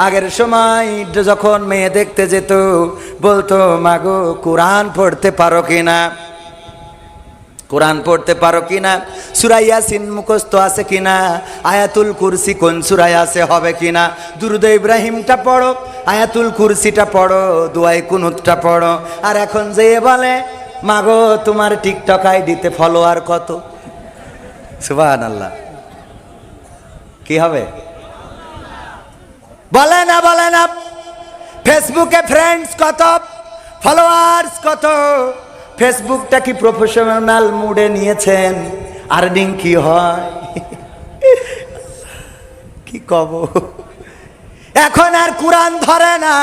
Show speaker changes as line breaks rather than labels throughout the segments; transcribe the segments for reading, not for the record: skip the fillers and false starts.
আগের সময় যখন মেয়ে দেখতে যেত বলতো মাগো কোরআন পড়তে পারো কিনা, কোরআন পড়তে পারো কিনা, সূরা ইয়াসিন মুখস্থ আছে কিনা, আয়াতুল কুরসি কোন সূরায় আছে হবে কিনা, দুরূদ ইব্রাহিমটা পড়ো, আয়াতুল কুরসিটা পড়ো, দুআয়ে কুনুতটা পড়ো। আর এখন যে বলে মাগো তোমার টিকটক আইডিতে ফলোয়ার কত, সুবহানাল্লাহ, কি হবে? বলে না বলে না, ফেসবুকে ফ্রেন্ডস কত, ফলোয়ার্স কত, ফেসবুকটা কি প্রফেশনাল মুডে নিয়েছেন, আর্নিং কি হয় কি কব। এখন আর কোরআন ধরে না,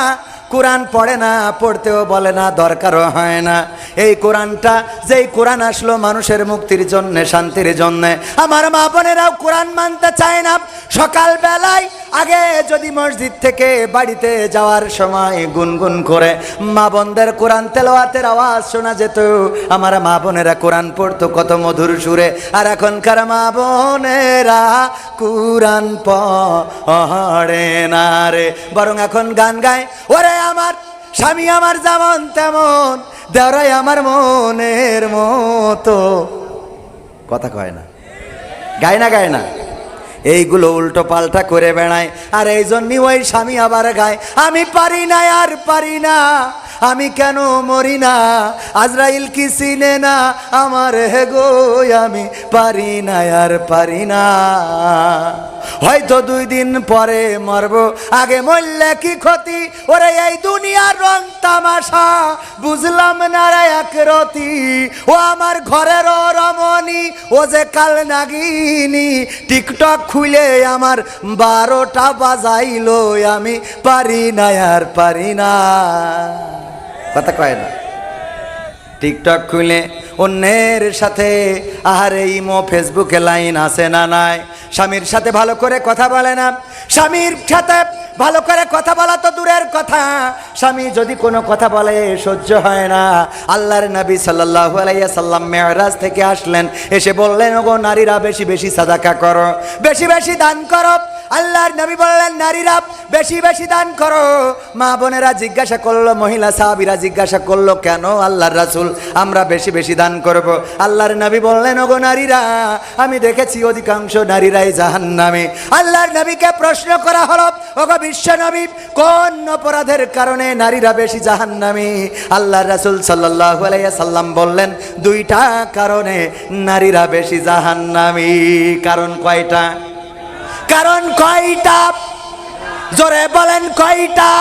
কোরআন পড়ে না, পড়তেও বলে না, দরকারও হয় না। এই কোরআনটা যেই কোরআন আসলো মানুষের মুক্তির জন্য, শান্তির জন্য, আমার মা বোনেরাও কোরআন মানতে চায় না। সকালবেলায় আগে যদি মসজিদ থেকে বাড়িতে যাওয়ার সময় গুনগুন করে মা বোনদের কোরআন তেলাওয়াতের আওয়াজ শোনা যেত, আমার মা বোনেরা কোরআন পড়তো কত মধুর সুরে। আর এখনকার মা বোনেরা কোরআন পড়ে না রে, বরং এখন গান গায়, ওরে আমার স্বামী আমার যেমন তেমন, দেওরাই আমার মনের মতো, কথা কয় না, গায় না, গায় না, এইগুলো উল্টো পাল্টা করে বেড়ায়। আর এই জন্যই ওই স্বামী আবার গায়, আমি পারি না আর পারি না, আমি কেন মরি না, আজরাইল কি চিনে না আমার হে গো, আমি পারি না আর পারি না, হয়তো 2 দিন পরে মরবো, আগে মরলে কি ক্ষতি, ওরে এই দুনিয়ার রং তামাশা বুঝলাম না রে এক রতি, ও আমার ঘরের রমণী, ও যে কাল নাগিনী, টিকটক খুলে আমার 12টা বাজাইলো, আমি পারি না আর পারি না, কথা কয় না। টিকটক খুলে অন্যের সাথে, আহারে ইমো ফেসবুকে লাইন আছে না নাই, স্বামীর সাথে ভালো করে কথা বলে না, স্বামীর সাথে ভালো করে কথা বলা তো দূরের কথা, স্বামী যদি কোনো কথা বলে সহ্য হয় না। আল্লাহর নবী সাল্লাল্লাহু আলাইহি সাল্লাম মেরাজ থেকে আসলেন, এসে বললেন ওগো নারীরা বেশি বেশি সাদাকা করো, বেশি বেশি দান করো। আল্লাহর নবী বললেন নারীরা বেশি বেশি দান করো। মা বোনেরা জিজ্ঞাসা করলো, মহিলা সাহাবীরা জিজ্ঞাসা করলো কেন আল্লাহর রাসূল আমরা বেশি বেশি দান করব? আল্লাহর নবী বললেন ওগো নারীরা, আমি দেখেছি অধিকাংশ নারীরাই জাহান্নামে। আল্লাহর নবীকে প্রশ্ন করা হলো, ওগো বিশ্ব নবী কোন অপরাধের কারণে নারীরা বেশি জাহান্নামী? আল্লাহর রাসূল সাল্লাল্লাহু আলাইহি সাল্লাম বললেন 2টা কারণে নারীরা বেশি জাহান্নামী। কারণ কয়টা? কারণ কয়টা? জোরে বলেন কয়টা?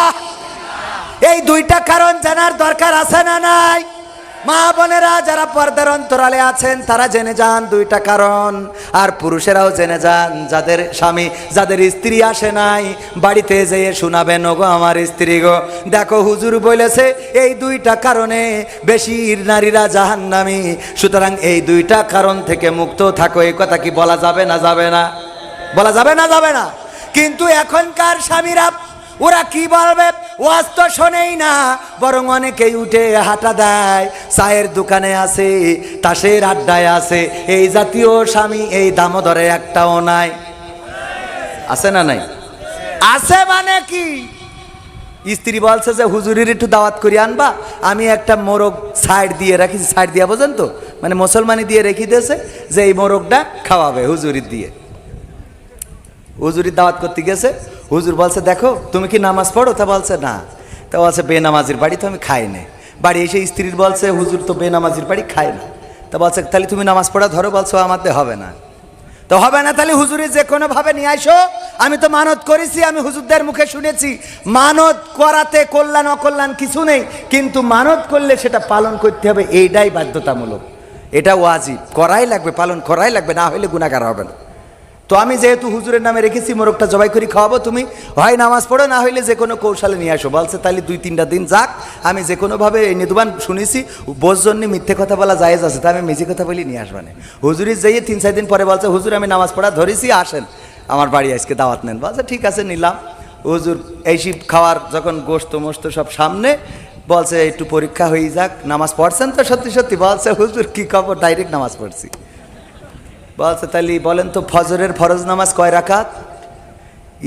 এই 2টা কারণ জানার দরকার আছে না নাই? মা বোনেরা যারা পর্দার অন্তরালে আছেন তারা জেনে যান 2টা কারণ, আর পুরুষেরাও জেনে যান, যাদের স্বামী যাদের স্ত্রী আসে নাই বাড়িতে যেয়ে শোনাবেন ওগো আমার স্ত্রী গো, দেখো হুজুর বলেছে এই 2টা কারণে বেশি নারীরা জাহান্নামী। সুতরাং এই 2টা কারণ থেকে মুক্ত থাকো, এই কথা কি বলা যাবে না যাবে না? বলা যাবে না যাবে না? কিন্তু এখনকার স্বামীরা ওরা কি বলবে? ওয়াজ তো শোনেই না, বরং অনেকেই উঠে হাঁটা দেয়, চায়ের দোকানে আছে, তাসের আড্ডায় আছে। এই জাতীয় স্বামী এই দামোদরে একটাও নাই। আছে না নাই? আছে মানে কি? স্ত্রী বলছে যে হুজুরের একটু দাওয়াত করে আনবা, আমি একটা মোরগ সাইড দিয়ে রাখিছি, সাইড দিয়া বোঝেন তো, মানে মুসলমানি দিয়ে রেখে দিয়েছে যে এই মোরগটা খাওয়াবে হুজুরির দিয়ে। হুজুরির দাওয়াত করতে গেছে, হুজুর বলছে দেখো তুমি কি নামাজ পড়ো? তা বলছে না। তা বলছে বেনামাজির বাড়ি তো আমি খাই না। বাড়ি এসে স্ত্রীর বলছে হুজুর তো বেনামাজির বাড়ি খায় না। তা বলছে তাহলে তুমি নামাজ পড়া ধরো। বলছো আমাদের হবে না। তো হবে না তাহলে হুজুরি যে কোনোভাবে নিয়ে আসো, আমি তো মানত করেছি, আমি হুজুরদের মুখে শুনেছি মানত করাতে কল্যাণ অকল্যাণ কিছু নেই, কিন্তু মানত করলে সেটা পালন করতে হবে, এইটাই বাধ্যতামূলক, এটা ওয়াজিব, করাই লাগবে, পালন করাই লাগবে, না হইলে গুনাহগার হবে না। তো আমি যেহেতু হুজুরের নামে রেখেছি মোরগটা জবাই করে খাওয়াবো, তুমি হয় নামাজ পড়ো, না হইলে যে কোনো কৌশলে নিয়ে আসো। বলছে তাহলে 2-3টা দিন যাক, আমি যে কোনোভাবে নিদুবান শুনেছি বোঝ জন্য মিথ্যে কথা বলা জায়েজ আছে, তা আমি মেজি কথা বলি নিয়ে আসবানে। হুজুরি যেয়ে 3-4 দিন পরে বলছে হুজুর আমি নামাজ পড়া ধরেছি, আসেন আমার বাড়ি আজকে দাওয়াত নেন। বলছে ঠিক আছে নিলাম। হুজুর এইসব খাওয়ার যখন গোশত মোস্ত সব সামনে, বলছে একটু পরীক্ষা হয়ে যাক, নামাজ পড়ছেন তো সত্যি সত্যি? বলছে হুজুর কি খবর, ডাইরেক্ট নামাজ পড়ছি। বলছে তাহলে বলেন তো ফজরের ফরজ নামাজ কয় রাকাত?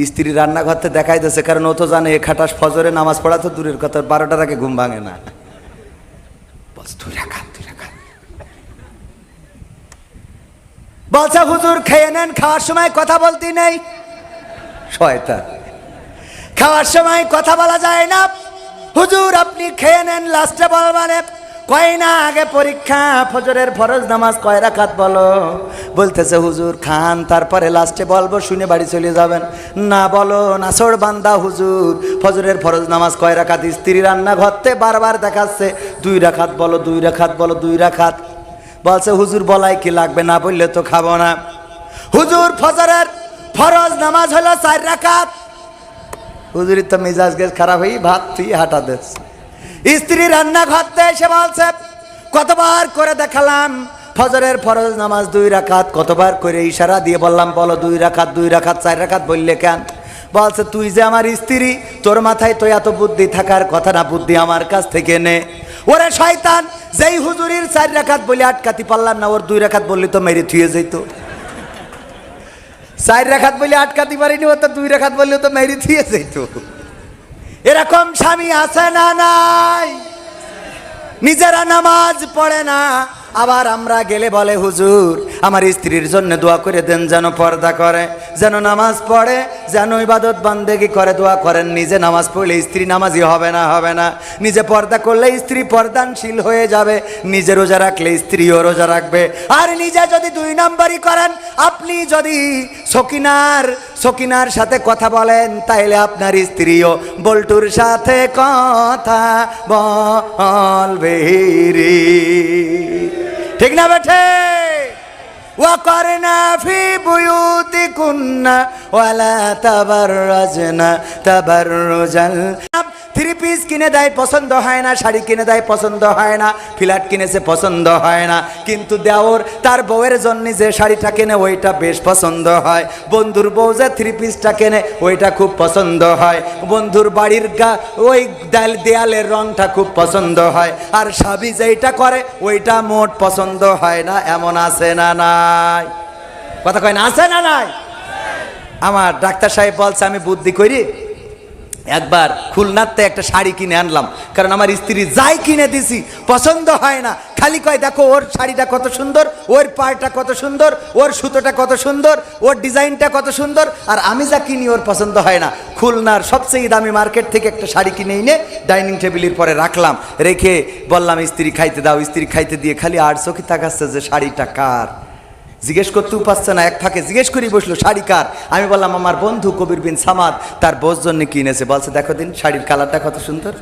স্ত্রী রান্নাঘরতে দেখাই দিয়েছে, কারণ ও তো জানে এ খাটাস ফজরে নামাজ পড়া তো দূরের কথা, 12টার আগে ঘুম ভাঙে না। বলছে হুজুর খেয়ে নেন, খাওয়ার সময় কথা বলতে নেই। শয়তান, খাওয়ার সময় কথা বলা যায় না। হুজুর আপনি খেয়ে নেন, লাস্টে বলবানে কয় না আগে পরীক্ষা, ফজরের ফরজ নামাজ কয় রাকাত বলো। বলতেছে হুজুর খান, তারপরে লাস্টে বলবো, শুনে বাড়ি চলে যাবেন। না বলো নাছর বান্দা, হুজুর ফজরের ফরজ নামাজ কয় রাকাত? স্ত্রী রান্নাঘরতে বারবার দেখাচ্ছে 2 রাকাত বলো, 2 রাকাত বলো, 2 রাকাত। বলছে হুজুর বলাই কি লাগবে, না বললে তো খাবো না। হুজুর ফজরের ফরজ নামাজ হলো 4 রাকাত। হুজুরের তো মেজাজ গেছ খারাপ হয়ে ভাত তুই হাঁটা দেশ। স্ত্রী রান্নাঘরতে এসে বলছে কতবার করে দেখালাম ফজরের ফরজ নামাজ 2 রাকাত, কতবার করে ইশারা দিয়ে বললাম বলো 2 রাকাত, 2 রাকাত, 4 রাকাত বললে কেন? বলছে তুই যে আমার স্ত্রী, তোর মাথায় তো এত বুদ্ধি থাকার কথা না, বুদ্ধি আমার কাছ থেকে নে। ওরে শয়তান, যেই হুজুরির 4 রাকাত বলে আটকাতে পারলাম না, ওর 2 রাকাত বললে তো মেরে থুয়ে যেত। 4 রাকাত বলে আটকাতে পারিনি, ও তো 2 রাকাত বললে তো মেরে থুয়ে যেত। এরকম স্বামী আছে না নাই? নিজেরা নামাজ পড়ে না, আবার আমরা গেলে বলে হুজুর আমার স্ত্রীর জন্য দোয়া করে দেন, যেন পর্দা করে, যেন নামাজ পড়ে, যেন ইবাদত বান্দেগি করে, দোয়া করেন। নিজে নামাজ পড়লে স্ত্রী নামাজি হবে না, হবে না। নিজে পর্দা করলে স্ত্রী পর্দানশীল হয়ে যাবে, নিজে রোজা রাখলে স্ত্রীও রোজা রাখবে। আর নিজে যদি 2 নম্বরই করেন, আপনি যদি সকিনার সাথে কথা বলেন, তাইলে আপনার স্ত্রীও বল্টুর সাথে কথা বলবে রে। ঠিক না বেঠে? ওয়াকরনা ফি বুয়ুতিকুন্না ওয়ালা তাবাররাজনা তাবাররুজাল। 3 পিস কিনে দেয় পছন্দ হয় না, শাড়ি কিনে দেয় পছন্দ হয় না, ফ্ল্যাট কিনেছে পছন্দ হয় না, কিন্তু দেওর তার বউয়ের জন্য যে শাড়িটা কেনে ওইটা বেশ পছন্দ হয়। বন্ধুর বউ যে 3 পিসটা কেনে ওইটা খুব পছন্দ হয়। বন্ধুর বাড়ির ওই দেয়ালের রংটা খুব পছন্দ হয়। আর স্বামী যেইটা করে ওইটা মোট পছন্দ হয় না। এমন আছে না নাই? কথা কয় না, আছে না নাই? আমার ডাক্তার সাহেব বলছে আমি বুদ্ধি করি, একবার খুলনাতে একটা শাড়ি কিনে আনলাম, কারণ আমার স্ত্রী যাই কিনে দিছি পছন্দ হয় না। খালি কয় দেখো ওর শাড়িটা কত সুন্দর, ওর পাড়টা কত সুন্দর, ওর সুতোটা কত সুন্দর, ওর ডিজাইনটা কত সুন্দর, আর আমি যা কিনি ওর পছন্দ হয় না। খুলনার সবচেয়ে দামি মার্কেট থেকে একটা শাড়ি কিনে এনে ডাইনিং টেবিলের পরে রাখলাম, রেখে বললাম স্ত্রী খাইতে দাও। স্ত্রী খাইতে দিয়ে খালি আর চোখে তাকাচ্ছে যে শাড়িটা কার, জিজ্ঞেস করতেও পারছে না। এক ফাঁকে জিজ্ঞেস করেই বসলো শাড়ি কার। আমি বললাম আমার বন্ধু কবির বিন সামাদ তার বোস জন্য কিনেছে। বলছে দেখো দিন শাড়ির কালারটা কত সুন্দর,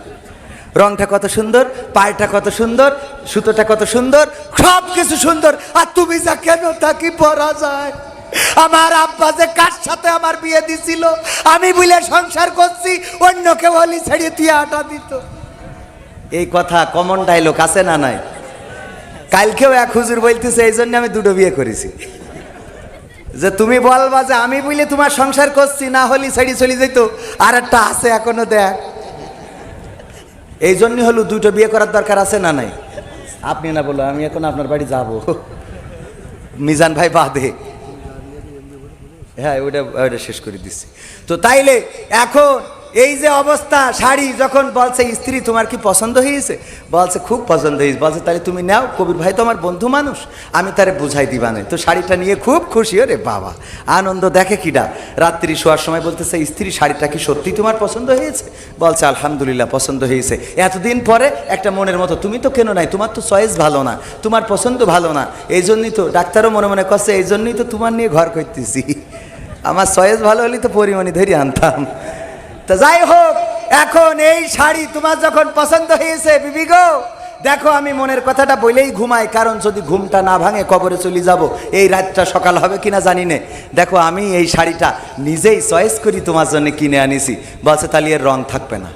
রংটা কত সুন্দর, পায়টা কত সুন্দর, সুতোটা কত সুন্দর, সব কিছু সুন্দর। আর তুমি যা কেন তা কি পরা যায়? আমার আব্বা যে কার সাথে আমার বিয়ে দিছিল, আমি বলে সংসার করছি, অন্য কেউ হলি ছেড়ে দিয়ে আটা দিত। এই কথা কমন ডায়লগ আছে না নাই? কালকেও এক হুজুর বলতেছে এই জন্য আমি 2টো বিয়ে করেছি, যে তুমি বলবা যে আমি বলে তোমার সংসার করছি, না হলি ছেড়ে চলে যেত। আর একটা আছে এখনো দেখ, এই জন্যই হলো 2টো বিয়ে করার দরকার আছে না নাই? আপনি না বলো, আমি এখন আপনার বাড়ি যাব, মিজান ভাই বাদে। হ্যাঁ ওইটা শেষ করে দিচ্ছি। তো তাইলে এখন এই যে অবস্থা, শাড়ি যখন বলছে স্ত্রী তোমার কি পছন্দ হয়েছে, বলছে খুব পছন্দ হয়েছে। বলছে তাহলে তুমি নাও, কবির ভাই তো আমার বন্ধু মানুষ, আমি তারে বুঝাই দিবানে। তো শাড়িটা নিয়ে খুব খুশি, ওরে বাবা আনন্দ দেখে কিডা। রাত্রি শোয়ার সময় বলতেছে স্ত্রী শাড়িটা কি সত্যি তোমার পছন্দ হয়েছে? বলছে আলহামদুলিল্লাহ পছন্দ হয়েছে। এতদিন পরে একটা মনের মতো, তুমি তো কেন নাই, তোমার তো চয়েস ভালো না, তোমার পছন্দ ভালো না, এই জন্যই তো ডাক্তারও মনে মনে করছে এই জন্যই তো তোমার নিয়ে ঘর করতেছি। আমার চয়েস ভালো হলে তো পরিমাণে ধরে আনতাম। তো যাই হোক, এখন এই শাড়ি তোমার যখন পছন্দ হয়েছে বিবি গো, দেখো আমি মনের কথাটা বলেই ঘুমাই, কারণ যদি ঘুমটা না ভাঙে কবরে চলে যাব, এই রাতটা সকাল হবে কিনা জানি না। দেখো আমি এই শাড়িটা নিজেই চয়েস করি তোমার জন্য কিনে আনিছি। বলছে তাহলে এর রং থাকবে না।